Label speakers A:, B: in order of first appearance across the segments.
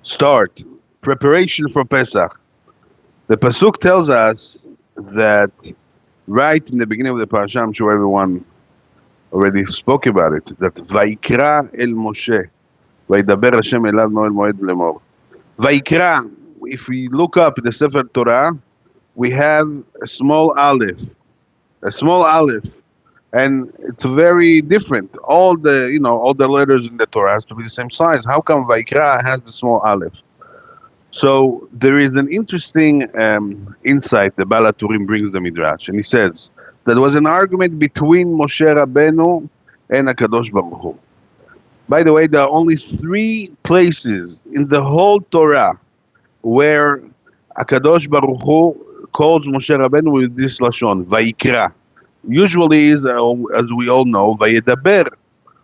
A: start. Preparation for Pesach. The pasuk tells us that right in the beginning of the parasha, I'm sure everyone already spoke about it, that Vaikra el Moshe, Vaidaber Hashem elav Noel Moed lemor. Vaikra, if we look up in the Sefer Torah, we have a small aleph, a small aleph, and it's very different. All the letters in the Torah has to be the same size. How come Vaikra has the small aleph? So there is an interesting insight the Balaturim brings the Midrash, and he says there was an argument between Moshe Rabbeinu and Hakadosh Baruch Hu. By the way, there are only three places in the whole Torah where Hakadosh Baruch Hu calls Moshe Rabbeinu with this lashon, Vaikra. Usually is, as we all know, Vayedaber.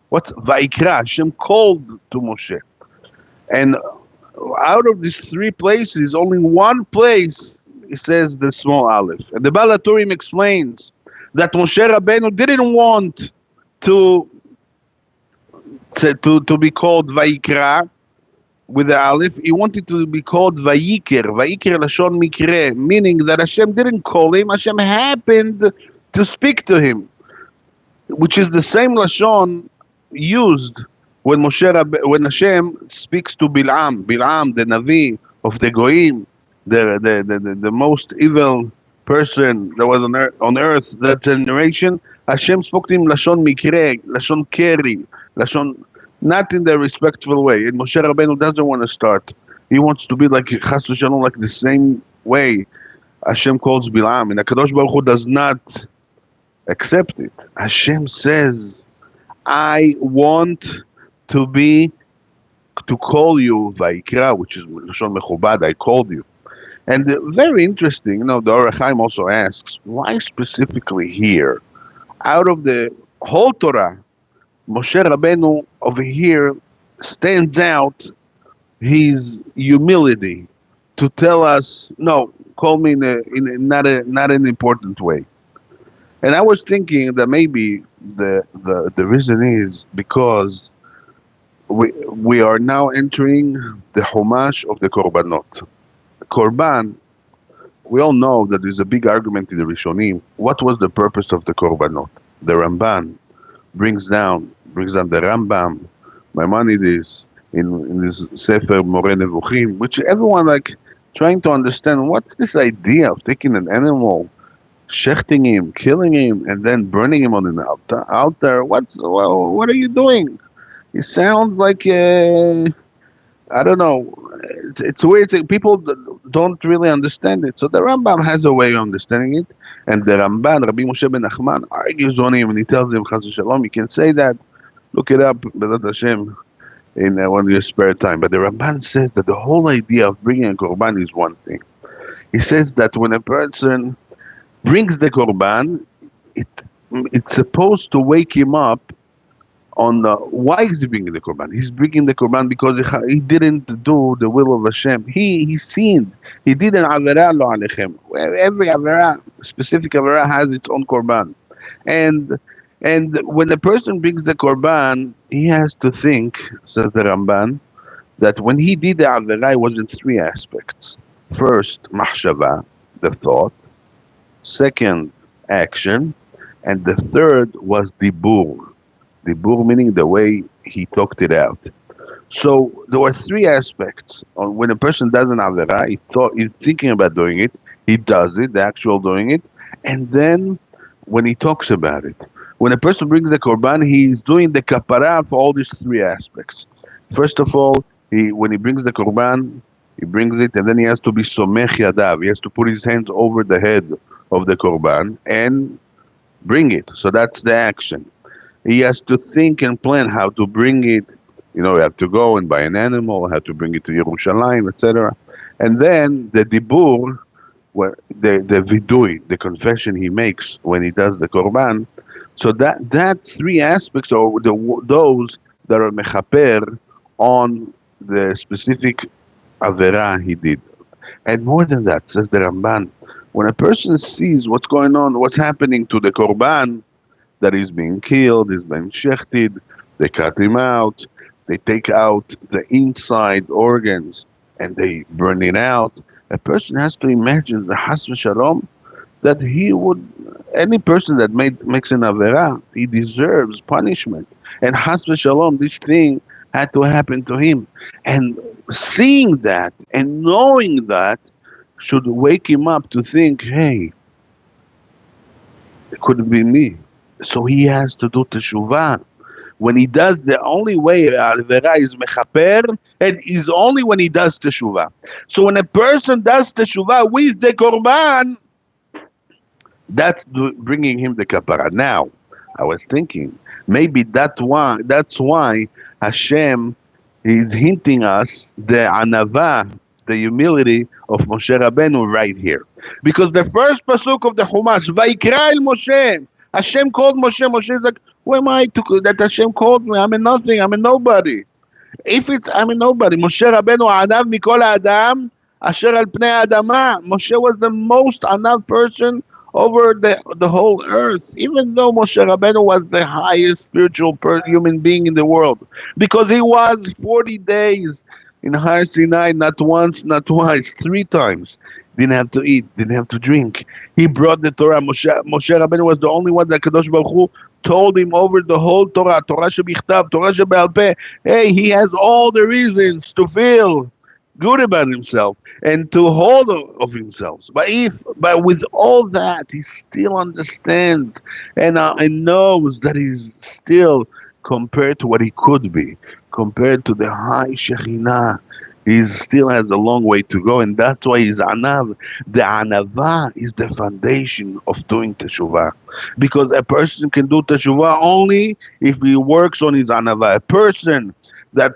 A: What's Vaikra? Hashem called to Moshe. And out of these three places, only one place it says the small aleph. And the Balaturim explains that Moshe Rabbeinu didn't want to to be called Vaikra with the aleph. He wanted to be called Vayiker, Vayiker Lashon Mikre, meaning that Hashem didn't call him, Hashem happened to speak to him, which is the same Lashon used when when Hashem speaks to Bilam, the Navi of the Goyim, the most evil person that was on earth that generation. Hashem spoke to him Lashon Mikre, Lashon Keri, Lashon, not in the respectful way. And Moshe Rabbeinu doesn't want to start. He wants to be like Chas v'Shalom, like the same way Hashem calls Bilam, and Hakadosh Baruch Hu does not accept it. Hashem says, I want to call you Vaikra, which is Lashon Mechubad, I called you. And very interesting, the Orach Chaim also asks, why specifically here? Out of the whole Torah, Moshe Rabbeinu over here stands out his humility to tell us, no, call me in not an important way. And I was thinking that maybe the reason is because we are now entering the Chumash of the Korbanot. Korban, we all know that there's a big argument in the Rishonim. What was the purpose of the Korbanot? The Ramban brings down the Rambam, Maimonides, in this Sefer More Nevuchim, which everyone like trying to understand what's this idea of taking an animal, shechting him, killing him, and then burning him on an altar. What are you doing? It sounds like I don't know. It's weird. People don't really understand it. So the Rambam has a way of understanding it, and the Ramban, Rabbi Moshe ben Nachman, argues on him, and he tells him, Chas v'Shalom, you can say that. Look it up, B'ezrat Hashem, in one of your spare time. But the Ramban says that the whole idea of bringing a korban is one thing. He says that when a person brings the korban, it's supposed to wake him up on why is he bringing the korban? He's bringing the korban because he didn't do the will of Hashem. He sinned. He did an avera lo alechem. Every avera, specific avera, has its own korban, and when the person brings the korban, he has to think, says the Ramban, that when he did the avera, it was in three aspects. First, mahshava, the thought. Second, action, and the third was dibur. Dibur meaning the way he talked it out. So there were three aspects. When a person does an avera, he's thinking about doing it, he does it, the actual doing it, and then when he talks about it. When a person brings the korban, he's doing the kapara for all these three aspects. First of all, when he brings the korban, he brings it, and then he has to be somech yadav. He has to put his hands over the head of the korban and bring it. So that's the action. He has to think and plan how to bring it. You have to go and buy an animal, how to bring it to Yerushalayim, etc. And then the dibur, where the vidui, the confession he makes when he does the korban. So that three aspects are those that are mechaper on the specific avera he did. And more than that, says the Ramban, when a person sees what's going on, what's happening to the korban, that is being killed, is being shechted, they cut him out, they take out the inside organs and they burn it out. A person has to imagine the Has v'Shalom that he would, any person that makes an Avera, he deserves punishment. And Has v'Shalom, this thing had to happen to him. And seeing that and knowing that should wake him up to think, hey, it could be me. So he has to do teshuvah. When he does, the only way Avera is mechaper, and is only when he does teshuvah. So when a person does teshuvah with the korban, that's bringing him the kapara. Now, I was thinking, maybe that's why Hashem is hinting us the anava, the humility of Moshe Rabbeinu right here. Because the first pasuk of the Chumash, Vaikra el Moshe, Hashem called Moshe. Moshe is like, who am I to that Hashem called me? I'm a nothing. I'm a nobody. If it's I'm a nobody, Moshe Rabbeinu anav mikol adam asher al pnei adama. Moshe was the most anav person over the whole earth, even though Moshe Rabbeinu was the highest spiritual human being in the world, because he was 40 days in Har Sinai, not once, not twice, 3 times. Didn't have to eat, didn't have to drink. He brought the Torah. Moshe Rabbeinu was the only one that Kadosh Baruch Hu told him over the whole Torah, Torah shebichtav, Torah shebe'al peh. Hey, he has all the reasons to feel good about himself and to hold of himself. But with all that, he still understands and knows that he's still, compared to what he could be, compared to the high Shekhinah, he still has a long way to go, and that's why he's anav. The anava is the foundation of doing teshuvah, because a person can do teshuvah only if he works on his anava. A person that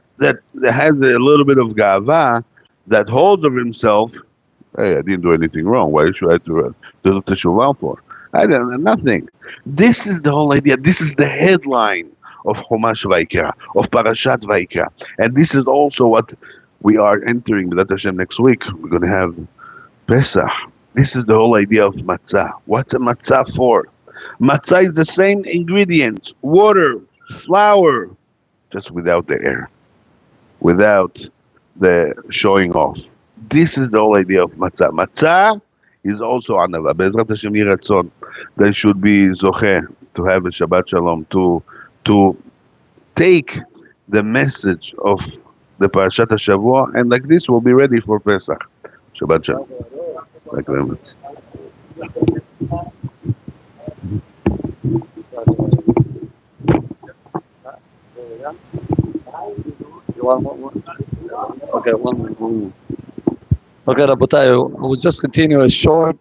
A: has a little bit of gava, that holds of himself, hey, I didn't do anything wrong. Why should I do teshuvah for? I did nothing. This is the whole idea. This is the headline of Chumash Vaikra, of Parashat Vaikra, and this is also what we are entering with Hashem next week. We're going to have Pesach. This is the whole idea of matzah. What's a matzah for? Matzah is the same ingredients, water, flour, just without the air, without the showing off. This is the whole idea of matzah. Matzah is also anava. Be'ezrat Hashem yiratzon. They should be zocheh to have a Shabbat Shalom, to take the message of the Parashat HaShavua, and like this we'll be ready for Pesach. Shabbat Shalom. Thank you very much.
B: Okay, one. Okay, Rabotai, we'll just continue a short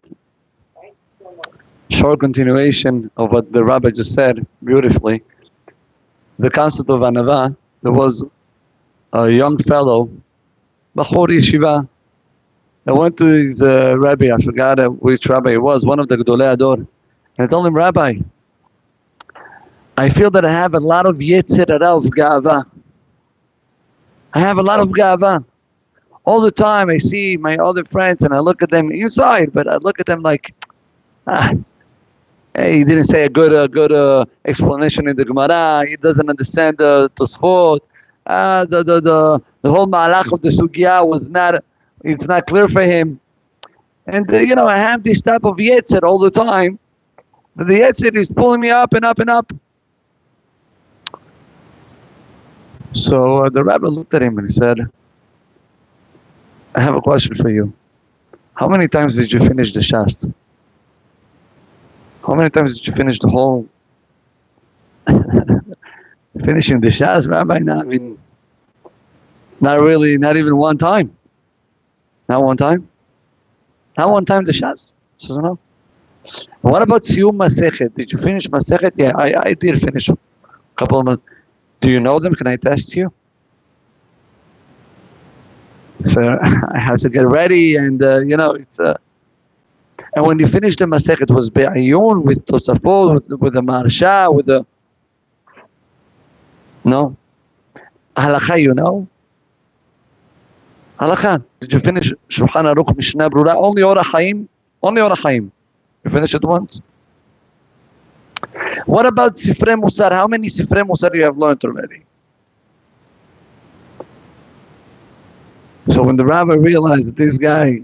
B: continuation of what the Rabbi just said beautifully. The concept of Anava, there was a young fellow, Bachor Yeshiva, that went to his Rabbi, I forgot which Rabbi it was, one of the Gedolei Ador, and I told him, Rabbi, I feel that I have a lot of Yetzer Hara of Ga'ava. I have a lot of Ga'ava. All the time I see my other friends and I look at them inside, but I look at them like, hey, he didn't say a good explanation in the Gemara, he doesn't understand the Tosfot, the whole Ma'alach of the Sugya it's not clear for him. And I have this type of Yetzer all the time. The Yetzer is pulling me up and up and up. So the Rabbi looked at him and he said, I have a question for you. How many times did you finish the Shas? How many times did you finish the whole finishing the Shas, Rabbi? Not really, not even one time. Not one time? Not one time the Shas? She says, no. What about Siyum Masechet? Did you finish Masechet? Yeah, I did finish a couple of months. Do you know them? Can I test you? So I have to get ready, and it's and when you finish the Masechet, it was Be'ayun with Tosafot, with the Marsha, with the no Halakha, Halakha. Did you finish Shulchan Aruch Mishnah Brura? Only Orach Chaim. Only Orach Chaim. You finished it once. What about Sifrei Musar? How many Sifrei Musar you have learned already? So when the rabbi realized that this guy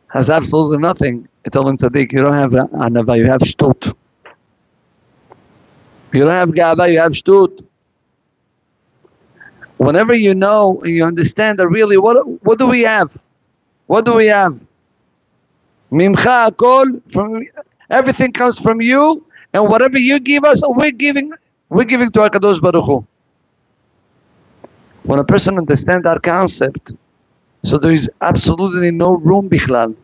B: has absolutely nothing, he told him, Tzaddik, you don't have anava, you have shtut. You don't have gava, you have shtut. Whenever you know and you understand that really, what do we have? What do we have? Mimcha akol, from everything comes from you, and whatever you give us, we're giving to HaKadosh Baruch Hu. When a person understands that concept, so there is absolutely no room bichlal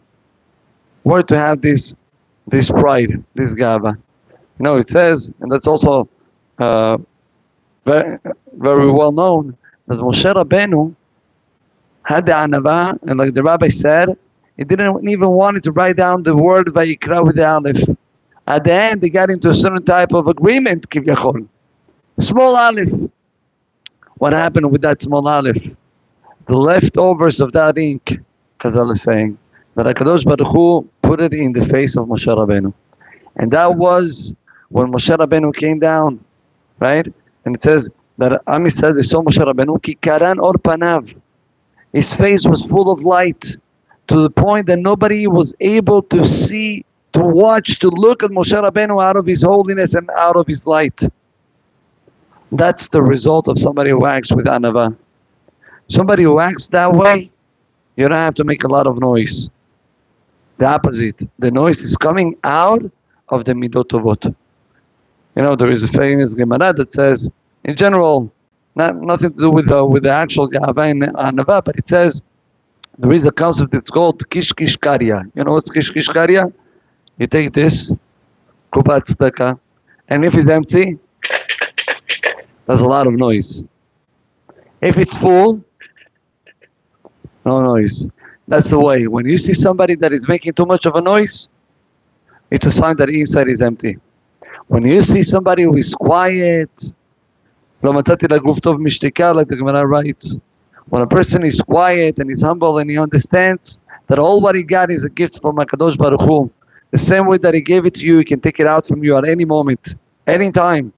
B: where to have this pride, this gava. It says, and that's also uh, very, very well known, that Moshe Rabbeinu had the anava, and like the rabbi said, he didn't even want to write down the word Vayikra with the aleph. At the end, they got into a certain type of agreement, kivyachol. Small aleph. What happened with that small aleph? The leftovers of that ink, Chazal is saying, that HaKadosh Baruch Hu put it in the face of Moshe Rabbeinu. And that was when Moshe Rabbeinu came down, right? And it says that Am Yisrael, they saw Moshe Rabbeinu, ki karan or panav. His face was full of light, to the point that nobody was able to see, to watch, to look at Moshe Rabbeinu out of his holiness and out of his light. That's the result of somebody who acts with anava. Somebody who acts that way, you don't have to make a lot of noise. The opposite. The noise is coming out of the midot tovot. There is a famous Gemara that says, in general, nothing to do with the actual gava and anava, but it says there is a concept that's called kish kish karya. You know what's kish kish karya? You take this kupat tzedakah, and if it's empty, there's a lot of noise. If it's full, no noise. That's the way. When you see somebody that is making too much of a noise, it's a sign that inside is empty. When you see somebody who is quiet, like the Gemara writes, when a person is quiet and is humble and he understands that all what he got is a gift from HaKadosh Baruch Hu, the same way that he gave it to you, he can take it out from you at any moment, any time.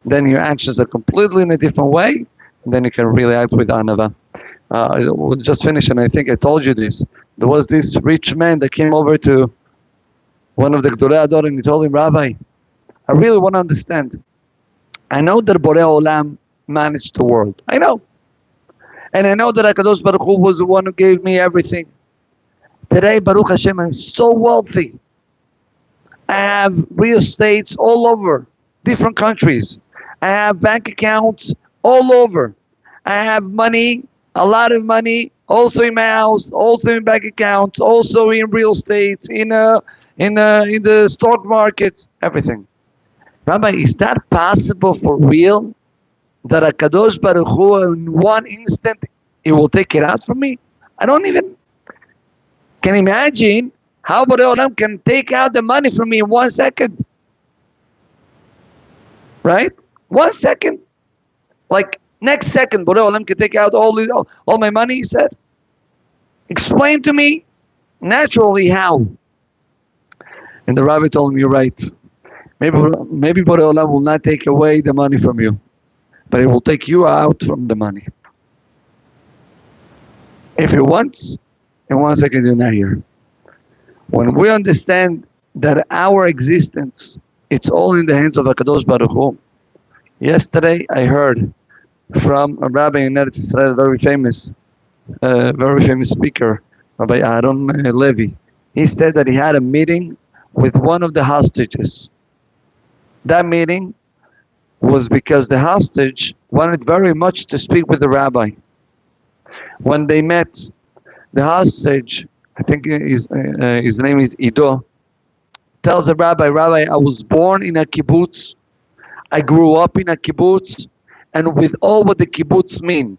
B: Then your actions are completely in a different way, and then you can really act with anava. We'll just finish, and I think I told you this. There was this rich man that came over to one of the Gedolei Hador, and he told him, Rabbi, I really want to understand. I know that Borei Olam managed the world. I know. And I know that HaKadosh Baruch Hu was the one who gave me everything. Today, Baruch Hashem, I'm so wealthy. I have real estates all over, different countries. I have bank accounts all over. I have money, a lot of money, also in my house, also in bank accounts, also in real estate, in the stock markets, everything. Rabbi, is that possible for real? That HaKadosh Baruch Hu in one instant, He will take it out from me? I don't even can imagine how Borei Olam can take out the money from me in 1 second. Right? 1 second. Like next second, Borei Olam can take out all my money, he said. Explain to me naturally how. And the rabbi told him, you're right. Maybe Borei Olam will not take away the money from you, but it will take you out from the money. If he wants, in 1 second you're not here. When we understand that our existence, it's all in the hands of HaKadosh Baruch Hu. Yesterday I heard from a rabbi in Eretz Israel, very famous speaker, Rabbi Aaron Levi. He said that he had a meeting with one of the hostages. That meeting was because the hostage wanted very much to speak with the rabbi. When they met, the hostage, I think his name is Ido, tells the rabbi, Rabbi, I was born in a kibbutz, I grew up in a kibbutz, and with all what the kibbutz mean,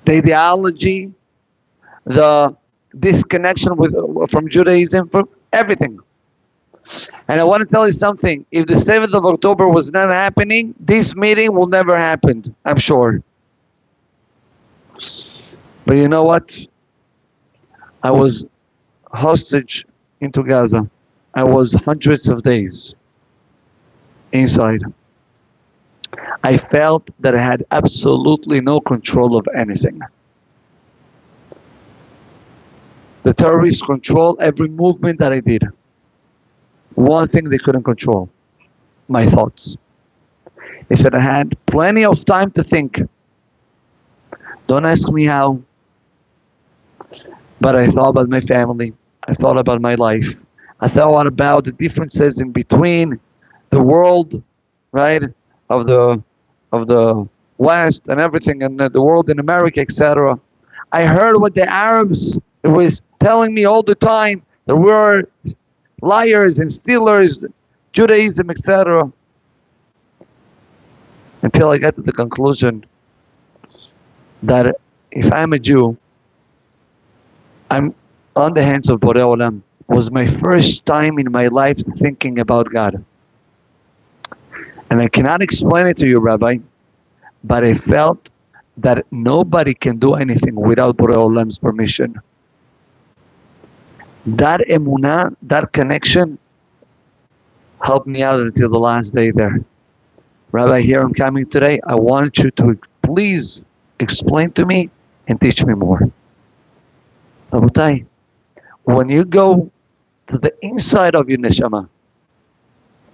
B: the ideology, the disconnection from Judaism, from everything. And I want to tell you something. If the 7th of October was not happening, this meeting will never happen, I'm sure. But you know what? I was hostage into Gaza. I was hundreds of days inside. I felt that I had absolutely no control of anything. The terrorists controlled every movement that I did. One thing they couldn't control, my thoughts. They said I had plenty of time to think. Don't ask me how, but I thought about my family. I thought about my life. I thought about the differences in between the world, right, of the West and everything, and the world in America, etc. I heard what the Arabs was telling me all the time, that we were liars and stealers, Judaism, etc. Until I got to the conclusion that if I'm a Jew, I'm on the hands of Borei Olam. It was my first time in my life thinking about God. And I cannot explain it to you, Rabbi, but I felt that nobody can do anything without Borei Olam's permission. That emunah, that connection, helped me out until the last day there. Rabbi, here I'm coming today. I want you to please explain to me and teach me more. Rabotai, when you go to the inside of your neshama,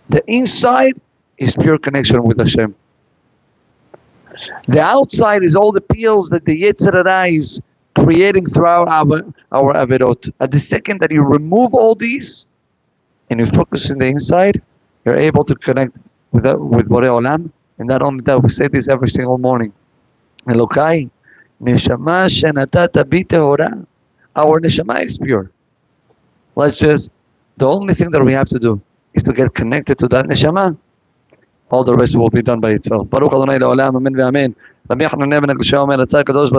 B: the inside is pure connection with Hashem. The outside is all the pills that the Yetzer Hara is creating throughout our averot. At the second that you remove all these and you focus in the inside, you're able to connect with Borei Olam. And not only that, we say this every single morning. Elokai, neshama shenatata bi tehora. Our neshama is pure. The only thing that we have to do is to get connected to that neshama. All the rest will be done by itself. Baruch Adonai Le'olam, Amen ve'Amen. Rabbi Yochanan ben הקדושה אומר, רצה הקדוש ברוך